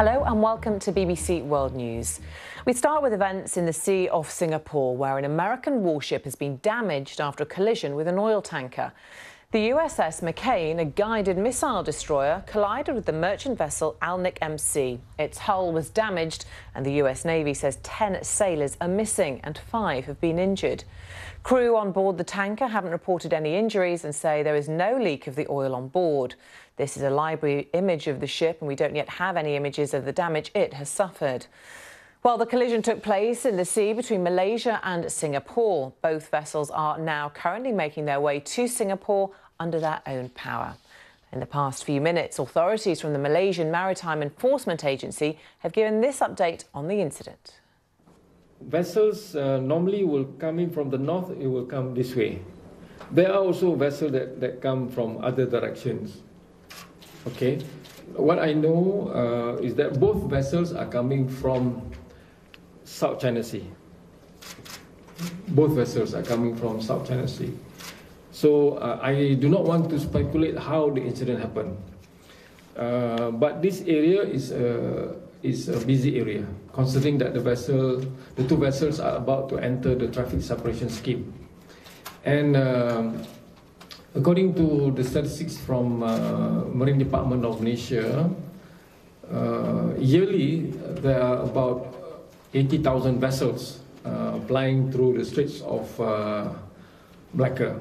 Hello and welcome to BBC World News. We start with events in the Sea off Singapore, where an American warship has been damaged after a collision with an oil tanker. The USS McCain, a guided missile destroyer, collided with the merchant vessel Alnick MC. Its hull was damaged and the US Navy says 10 sailors are missing and 5 have been injured. Crew on board the tanker haven't reported any injuries and say there is no leak of the oil on board. This is a library image of the ship and we don't yet have any images of the damage it has suffered. Well, the collision took place in the sea between Malaysia and Singapore. Both vessels are now currently making their way to Singapore under their own power. In the past few minutes, authorities from the Malaysian Maritime Enforcement Agency have given this update on the incident. Vessels normally will come in from the north, it will come this way. There are also vessels that come from other directions. Okay, what I know is that both vessels are coming from South China Sea. Both vessels are coming from South China Sea. So I do not want to speculate how the incident happened. But this area is a busy area, considering that the two vessels are about to enter the traffic separation scheme. And according to the statistics from Marine Department of Malaysia, yearly there are about 80,000 vessels plying through the Straits of Malacca.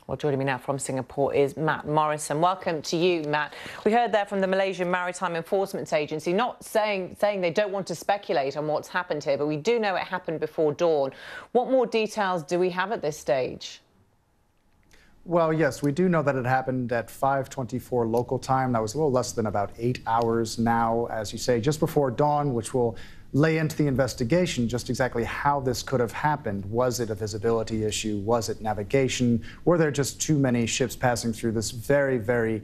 Well, joining me now from Singapore is Matt Morrison. Welcome to you, Matt. We heard there from the Malaysian Maritime Enforcement Agency, not saying they don't want to speculate on what's happened here, but we do know it happened before dawn. What more details do we have at this stage? Well, yes, we do know that it happened at 5:24 local time. That was a little less than about 8 hours now, as you say, just before dawn, which will lay into the investigation just exactly how this could have happened. Was it a visibility issue? Was it navigation? Were there just too many ships passing through this very, very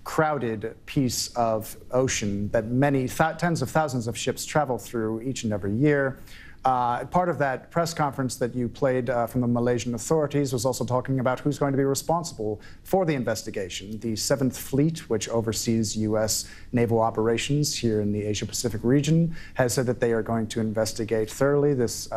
crowded piece of ocean that many tens of thousands of ships travel through each and every year? Part of that press conference that you played from the Malaysian authorities was also talking about who's going to be responsible for the investigation. The 7th Fleet, which oversees U.S. naval operations here in the Asia-Pacific region, has said that they are going to investigate thoroughly this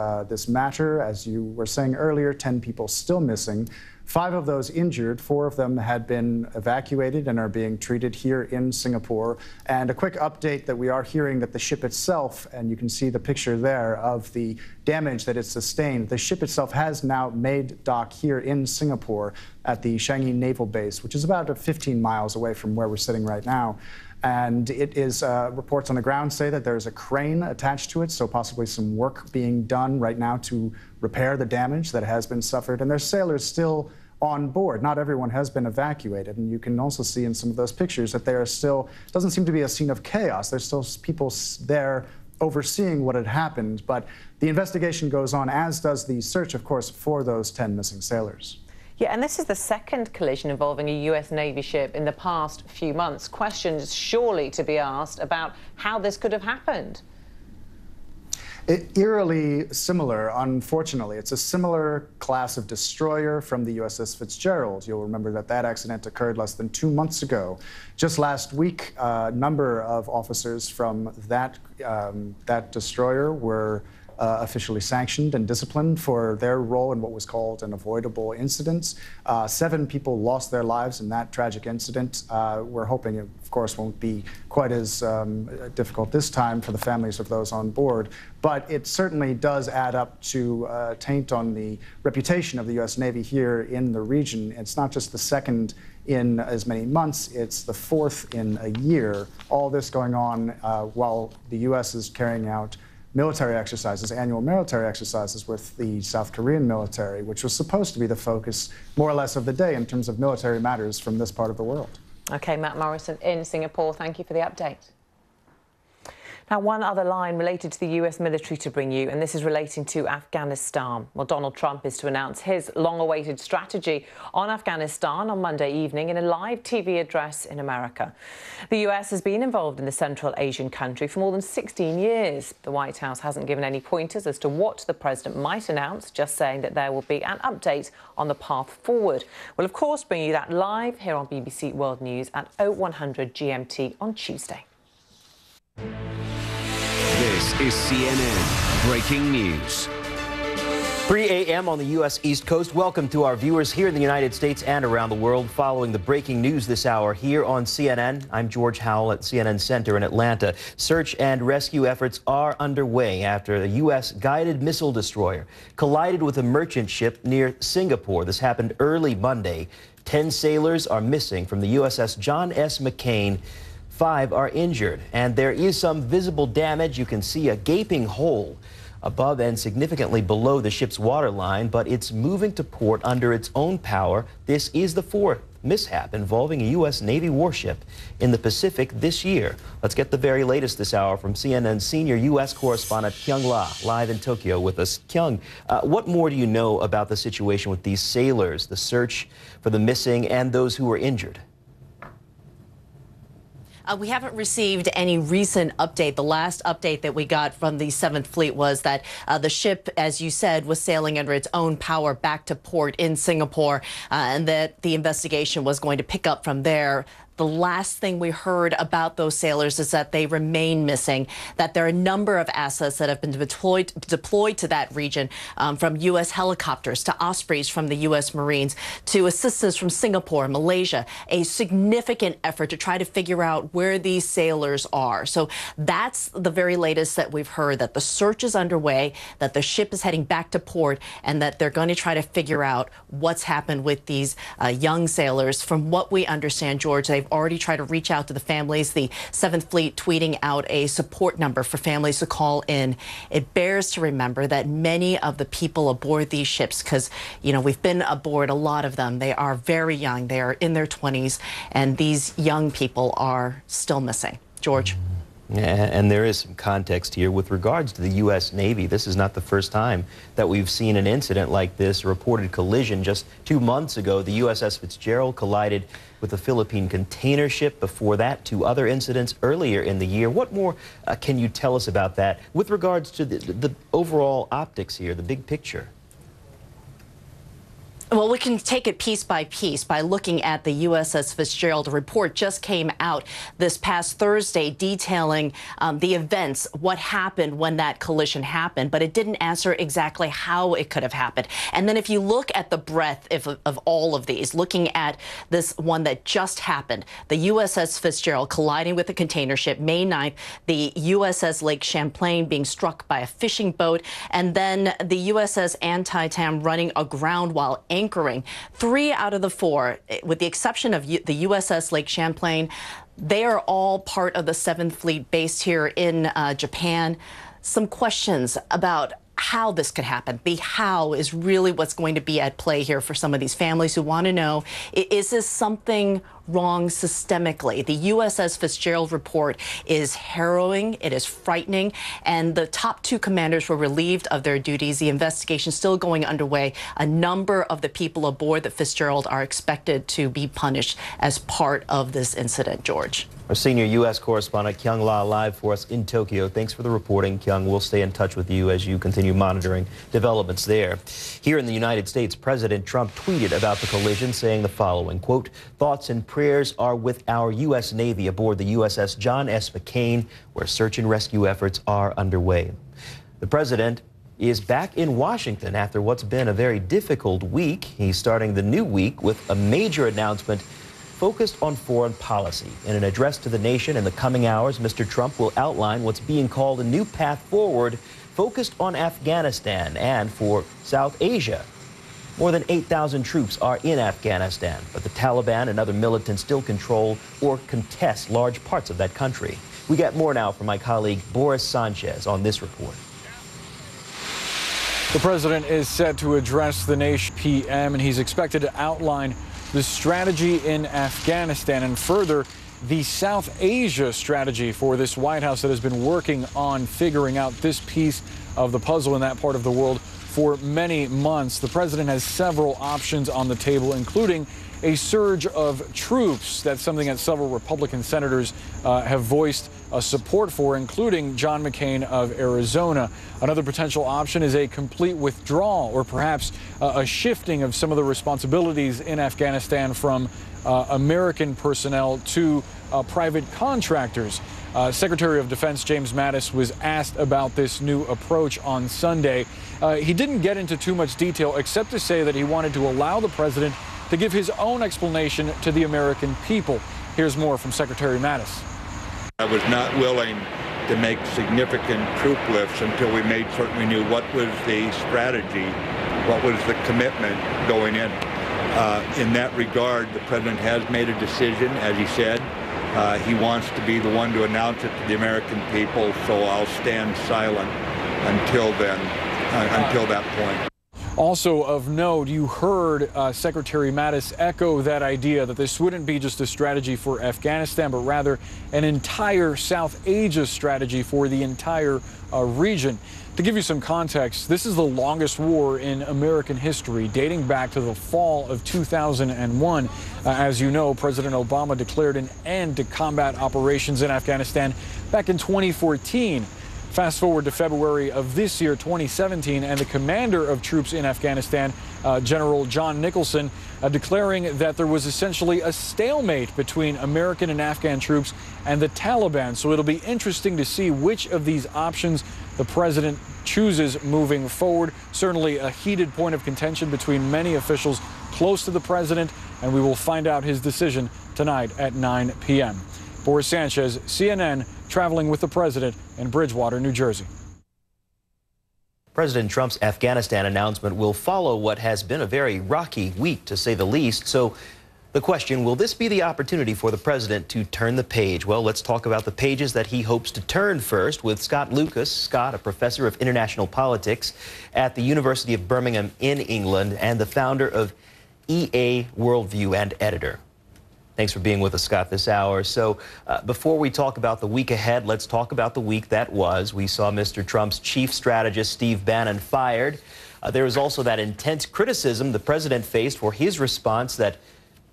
matter. As you were saying earlier, 10 people still missing. 5 of those injured, 4 of them had been evacuated and are being treated here in Singapore. And a quick update that we are hearing that the ship itself, and you can see the picture there of the damage that it sustained, the ship itself has now made dock here in Singapore at the Changi Naval Base, which is about 15 miles away from where we're sitting right now. And it is, reports on the ground say that there's a crane attached to it, so possibly some work being done right now to repair the damage that has been suffered. And there's sailors still on board. Not everyone has been evacuated. And you can also see in some of those pictures that there are still, doesn't seem to be a scene of chaos. There's still people there overseeing what had happened. But the investigation goes on, as does the search, of course, for those 10 missing sailors. Yeah, and this is the second collision involving a US Navy ship in the past few months. Questions surely to be asked about how this could have happened. Eerily similar, unfortunately. It's a similar class of destroyer from the USS Fitzgerald. You'll remember that that accident occurred less than 2 months ago. Just last week, a number of officers from that destroyer were officially sanctioned and disciplined for their role in what was called an avoidable incident. 7 people lost their lives in that tragic incident. We're hoping it, of course, won't be quite as difficult this time for the families of those on board. But it certainly does add up to taint on the reputation of the U.S. Navy here in the region. It's not just the second in as many months, it's the 4th in a year. All this going on while the U.S. is carrying out military exercises, annual military exercises with the South Korean military, which was supposed to be the focus, more or less, of the day in terms of military matters from this part of the world. OK, Matt Morrison in Singapore, thank you for the update. Now, one other line related to the US military to bring you, and this is relating to Afghanistan. Well, Donald Trump is to announce his long-awaited strategy on Afghanistan on Monday evening in a live TV address in America. The US has been involved in the Central Asian country for more than 16 years. The White House hasn't given any pointers as to what the president might announce, just saying that there will be an update on the path forward. We'll, of course, bring you that live here on BBC World News at 0100 GMT on Tuesday. This is CNN Breaking News. 3 a.m. on the U.S. East Coast. Welcome to our viewers here in the United States and around the world following the breaking news this hour here on CNN. I'm George Howell at CNN Center in Atlanta. Search and rescue efforts are underway after a U.S. guided missile destroyer collided with a merchant ship near Singapore. This happened early Monday. 10 sailors are missing from the USS John S. McCain. 5 are injured, and there is some visible damage. You can see a gaping hole above and significantly below the ship's waterline, but it's moving to port under its own power. This is the 4th mishap involving a U.S. Navy warship in the Pacific this year. Let's get the very latest this hour from CNN senior U.S. correspondent Kyung La, live in Tokyo with us. Kyung, what more do you know about the situation with these sailors, the search for the missing and those who were injured? We haven't received any recent update. The last update that we got from the 7th Fleet was that the ship, as you said, was sailing under its own power back to port in Singapore, and that the investigation was going to pick up from there. The last thing we heard about those sailors is that they remain missing, that there are a number of assets that have been deployed to that region, from U.S. helicopters to Ospreys from the U.S. Marines to assistance from Singapore, Malaysia, a significant effort to try to figure out where these sailors are. So that's the very latest that we've heard, that the search is underway, that the ship is heading back to port, and that they're going to try to figure out what's happened with these young sailors. From what we understand, George, they've already tried to reach out to the families. The 7th Fleet tweeting out a support number for families to call in. It bears to remember that many of the people aboard these ships, because, you know, we've been aboard a lot of them, they are very young. They are in their 20s, and these young people are still missing. George? And there is some context here with regards to the U.S. Navy. This is not the first time that we've seen an incident like this, a reported collision. Just 2 months ago, the USS Fitzgerald collided with a Philippine container ship. Before that, 2 other incidents earlier in the year. What more can you tell us about that with regards to the overall optics here, the big picture? Well, we can take it piece by piece by looking at the USS Fitzgerald. A report just came out this past Thursday detailing the events, what happened when that collision happened, but it didn't answer exactly how it could have happened. And then if you look at the breadth of all of these, looking at this one that just happened, the USS Fitzgerald colliding with a container ship, May 9th, the USS Lake Champlain being struck by a fishing boat, and then the USS Antietam running aground while anchoring. 3 out of the 4, with the exception of the USS Lake Champlain, they are all part of the 7th Fleet based here in Japan. Some questions about how this could happen. The how is really what's going to be at play here for some of these families who want to know, is this something wrong systemically? The USS Fitzgerald report is harrowing, it is frightening, and the top 2 commanders were relieved of their duties. The investigation is still going underway. A number of the people aboard the Fitzgerald are expected to be punished as part of this incident, George. Our senior U.S. correspondent Kyung La live for us in Tokyo. Thanks for the reporting, Kyung. We'll stay in touch with you as you continue monitoring developments there. Here in the United States, President Trump tweeted about the collision, saying the following, quote, "Thoughts and prayers are with our U.S. Navy aboard the USS John S. McCain, where search and rescue efforts are underway." The president is back in Washington after what's been a very difficult week. He's starting the new week with a major announcement focused on foreign policy. In an address to the nation in the coming hours, Mr. Trump will outline what's being called a new path forward focused on Afghanistan and for South Asia. More than 8,000 troops are in Afghanistan, but the Taliban and other militants still control or contest large parts of that country. We get more now from my colleague Boris Sanchez on this report. The president is set to address the nation PM, and he's expected to outline the strategy in Afghanistan and further the South Asia strategy for this White House that has been working on figuring out this piece of the puzzle in that part of the world for many months. The president has several options on the table, including a surge of troops. That's something that several Republican senators have voiced support for, including John McCain of Arizona. Another potential option is a complete withdrawal, or perhaps a shifting of some of the responsibilities in Afghanistan from American personnel to private contractors. Secretary of Defense James Mattis was asked about this new approach on Sunday. He didn't get into too much detail except to say that he wanted to allow the president to give his own explanation to the American people. Here's more from Secretary Mattis. I was not willing to make significant troop lifts until we made certain we knew what was the strategy, what was the commitment going in. In that regard, the president has made a decision, as he said. He wants to be the one to announce it to the American people, so I'll stand silent until then, until that point. Also of note, you heard Secretary Mattis echo that idea that this wouldn't be just a strategy for Afghanistan, but rather an entire South Asia strategy for the entire region. To give you some context, this is the longest war in American history, dating back to the fall of 2001. As you know, President Obama declared an end to combat operations in Afghanistan back in 2014. Fast forward to February of this year, 2017, and the commander of troops in Afghanistan, General John Nicholson, declaring that there was essentially a stalemate between American and Afghan troops and the Taliban. So it'll be interesting to see which of these options the president chooses moving forward. Certainly a heated point of contention between many officials close to the president, and we will find out his decision tonight at 9 p.m. Boris Sanchez, CNN, traveling with the president in Bridgewater, New Jersey. President Trump's Afghanistan announcement will follow what has been a very rocky week, to say the least. So the question, will this be the opportunity for the president to turn the page? Well, let's talk about the pages that he hopes to turn first with Scott Lucas. Scott, a professor of international politics at the University of Birmingham in England and the founder of EA Worldview and editor. Thanks for being with us, Scott, this hour. So before we talk about the week ahead, let's talk about the week that was. We saw Mr. Trump's chief strategist, Steve Bannon, fired. There was also that intense criticism the president faced for his response that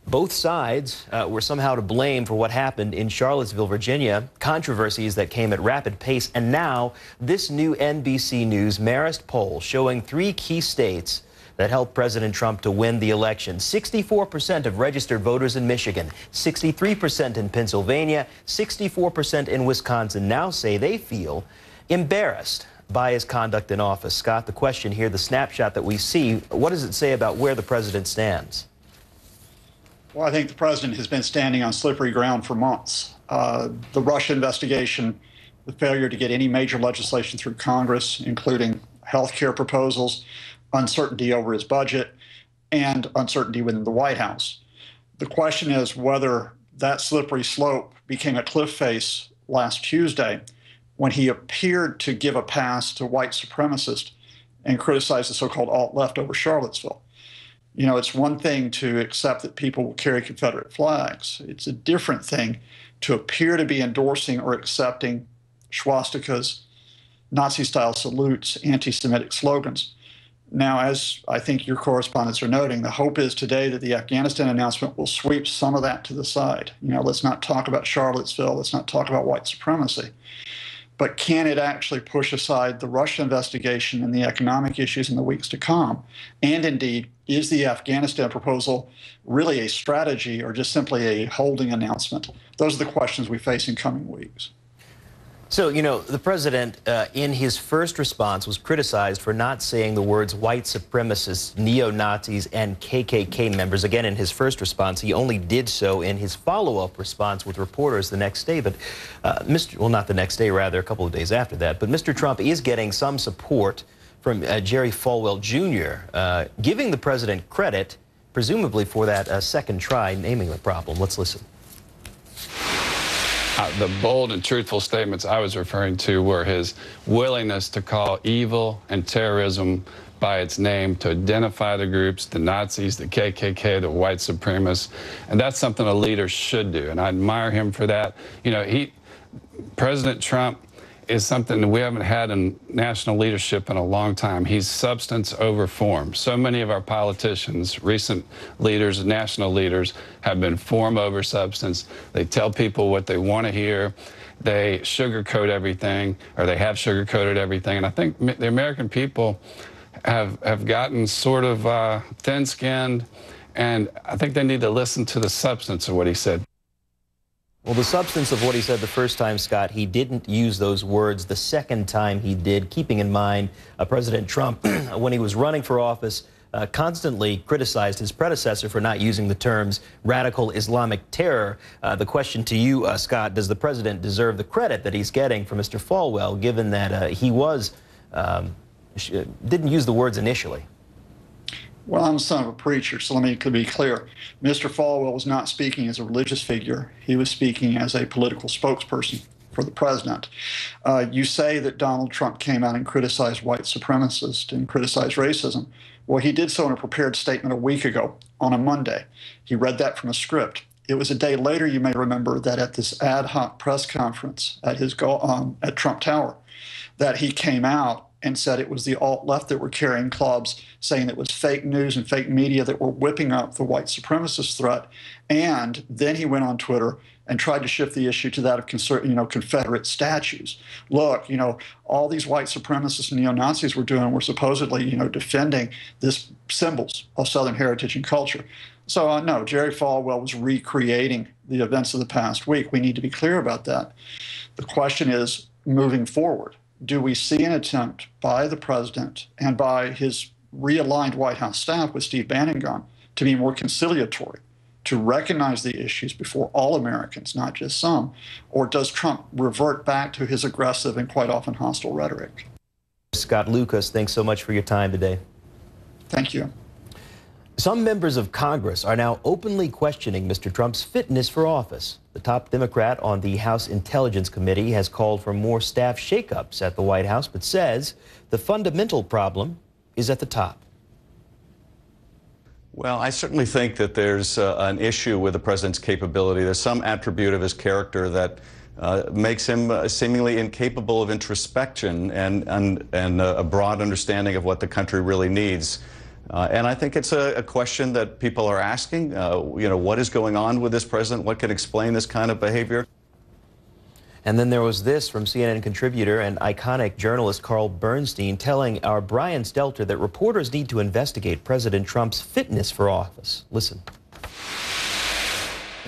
both sides were somehow to blame for what happened in Charlottesville, Virginia, controversies that came at rapid pace. And now this new NBC News Marist poll showing 3 key states that helped President Trump to win the election. 64% of registered voters in Michigan, 63% in Pennsylvania, 64% in Wisconsin now say they feel embarrassed by his conduct in office. Scott, the question here, the snapshot that we see, what does it say about where the president stands? Well, I think the president has been standing on slippery ground for months. The Russia investigation, the failure to get any major legislation through Congress, including health care proposals, uncertainty over his budget, and uncertainty within the White House. The question is whether that slippery slope became a cliff face last Tuesday when he appeared to give a pass to white supremacists and criticize the so-called alt-left over Charlottesville. You know, it's one thing to accept that people will carry Confederate flags. It's a different thing to appear to be endorsing or accepting swastikas, Nazi-style salutes, anti-Semitic slogans. Now, as I think your correspondents are noting, the hope is today that the Afghanistan announcement will sweep some of that to the side. You know, let's not talk about Charlottesville. Let's not talk about white supremacy. But can it actually push aside the Russia investigation and the economic issues in the weeks to come? And indeed, is the Afghanistan proposal really a strategy or just simply a holding announcement? Those are the questions we face in coming weeks. So, you know, the president, in his first response, was criticized for not saying the words white supremacists, neo-Nazis, and KKK members. Again, in his first response, he only did so in his follow-up response with reporters the next day. But, well, not the next day, rather, a couple of days after that. But Mr. Trump is getting some support from Jerry Falwell Jr., giving the president credit, presumably for that second try naming the problem. Let's listen. The bold and truthful statements I was referring to were his willingness to call evil and terrorism by its name, to identify the groups, the Nazis, the KKK, the white supremacists, and that's something a leader should do, and I admire him for that. You know, President Trump is something that we haven't had in national leadership in a long time. He's substance over form. So many of our politicians, recent leaders, national leaders, have been form over substance. They tell people what they want to hear. They sugarcoat everything, or they have sugarcoated everything. And I think the American people have gotten sort of thin-skinned, and I think they need to listen to the substance of what he said. Well, the substance of what he said the first time, Scott, he didn't use those words the second time he did, keeping in mind President Trump, when he was running for office, constantly criticized his predecessor for not using the terms radical Islamic terror. The question to you, Scott, does the president deserve the credit that he's getting from Mr. Falwell, given that he didn't use the words initially? Well, I'm the son of a preacher, so let me be clear. Mr. Falwell was not speaking as a religious figure. He was speaking as a political spokesperson for the president. You say that Donald Trump came out and criticized white supremacists and criticized racism. Well, he did so in a prepared statement a week ago on a Monday. He read that from a script. It was a day later, you may remember, that at this ad hoc press conference at at Trump Tower, that he came out and said it was the alt-left that were carrying clubs, saying it was fake news and fake media that were whipping up the white supremacist threat. And then he went on Twitter and tried to shift the issue to that of Confederate statues. Look, all these white supremacists and neo-Nazis were doing were supposedly, defending these symbols of Southern heritage and culture. So no, Jerry Falwell was recreating the events of the past week. We need to be clear about that. The question is, moving forward, do we see an attempt by the president and by his realigned White House staff with Steve Bannon gone to be more conciliatory, to recognize the issues before all Americans, not just some? Or does Trump revert back to his aggressive and quite often hostile rhetoric? Scott Lucas, thanks so much for your time today. Thank you. Some members of Congress are now openly questioning Mr. Trump's fitness for office. The top Democrat on the House Intelligence Committee has called for more staff shakeups at the White House, but says the fundamental problem is at the top. Well, I certainly think that there's an issue with the president's capability. There's some attribute of his character that makes him seemingly incapable of introspection and a broad understanding of what the country really needs. And I think it's a question that people are asking, what is going on with this president? What can explain this kind of behavior? And then there was this from CNN contributor and iconic journalist Carl Bernstein telling our Brian Stelter that reporters need to investigate President Trump's fitness for office. Listen.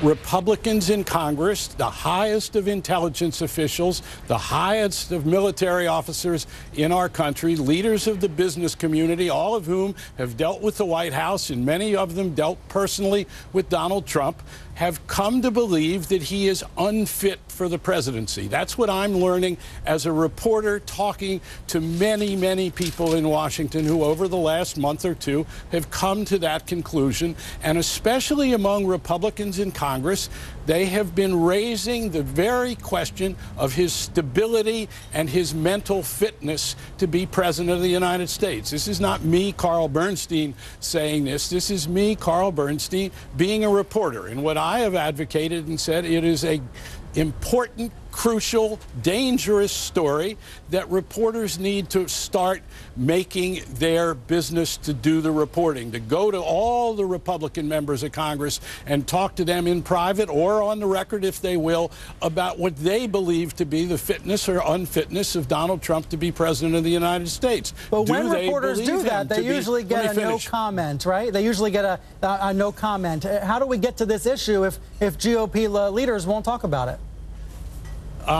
Republicans in Congress, the highest of intelligence officials, the highest of military officers in our country, leaders of the business community, all of whom have dealt with the White House, and many of them dealt personally with Donald Trump, have come to believe that he is unfit for the presidency. That's what I'm learning as a reporter talking to many, many people in Washington who over the last month or two have come to that conclusion. And especially among Republicans in Congress, they have been raising the very question of his stability and his mental fitness to be president of the United States. This is not me, Carl Bernstein, saying this. This is me, Carl Bernstein, being a reporter. And what I have advocated and said, it is a important, crucial, dangerous story that reporters need to start making their business to do the reporting, to go to all the Republican members of Congress and talk to them in private or on the record, if they will, about what they believe to be the fitness or unfitness of Donald Trump to be president of the United States. But when reporters do that, they usually get a no comment, right? They usually get a no comment. How do we get to this issue if GOP leaders won't talk about it?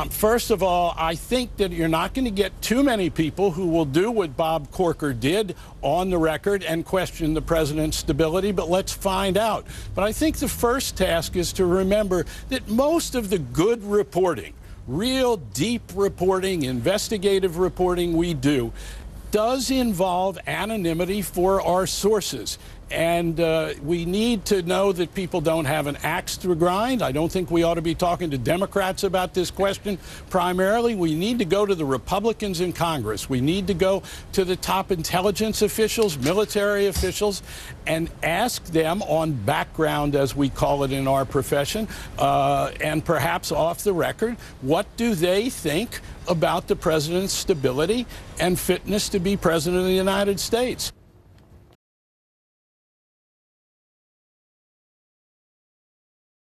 First of all, I think that you're not going to get too many people who will do what Bob Corker did on the record and question the president's stability, but let's find out. But I think the first task is to remember that most of the good reporting, real deep reporting, investigative reporting we do, does involve anonymity for our sources. And we need to know that people don't have an axe to grind. I don't think we ought to be talking to Democrats about this question. Primarily, we need to go to the Republicans in Congress. We need to go to the top intelligence officials, military officials, and ask them on background, as we call it in our profession, and perhaps off the record, what do they think about the president's stability and fitness to be president of the United States?